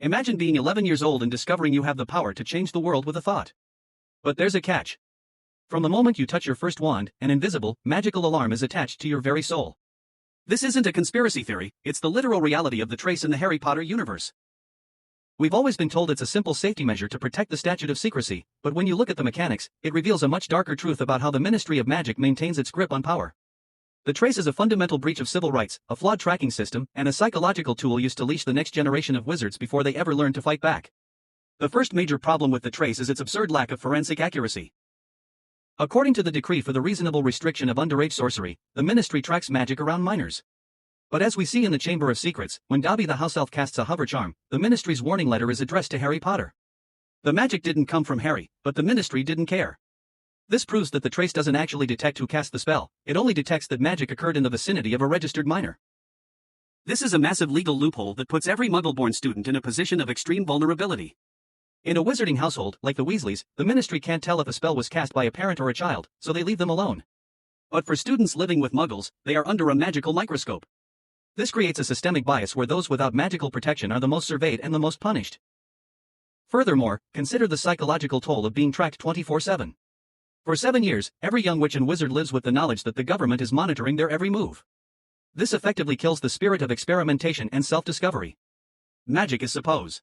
Imagine being 11 years old and discovering you have the power to change the world with a thought. But there's a catch. From the moment you touch your first wand, an invisible, magical alarm is attached to your very soul. This isn't a conspiracy theory, it's the literal reality of the trace in the Harry Potter universe. We've always been told it's a simple safety measure to protect the Statute of Secrecy, but when you look at the mechanics, it reveals a much darker truth about how the Ministry of Magic maintains its grip on power. The trace is a fundamental breach of civil rights, a flawed tracking system, and a psychological tool used to leash the next generation of wizards before they ever learn to fight back. The first major problem with the trace is its absurd lack of forensic accuracy. According to the decree for the reasonable restriction of underage sorcery, the ministry tracks magic around minors. But as we see in the Chamber of Secrets, when Dobby the House-Elf casts a hover charm, the ministry's warning letter is addressed to Harry Potter. The magic didn't come from Harry, but the ministry didn't care. This proves that the trace doesn't actually detect who cast the spell, it only detects that magic occurred in the vicinity of a registered minor. This is a massive legal loophole that puts every Muggle-born student in a position of extreme vulnerability. In a wizarding household, like the Weasleys, the ministry can't tell if a spell was cast by a parent or a child, so they leave them alone. But for students living with Muggles, they are under a magical microscope. This creates a systemic bias where those without magical protection are the most surveyed and the most punished. Furthermore, consider the psychological toll of being tracked 24/7. For 7 years, every young witch and wizard lives with the knowledge that the government is monitoring their every move. This effectively kills the spirit of experimentation and self-discovery. Magic is suppose.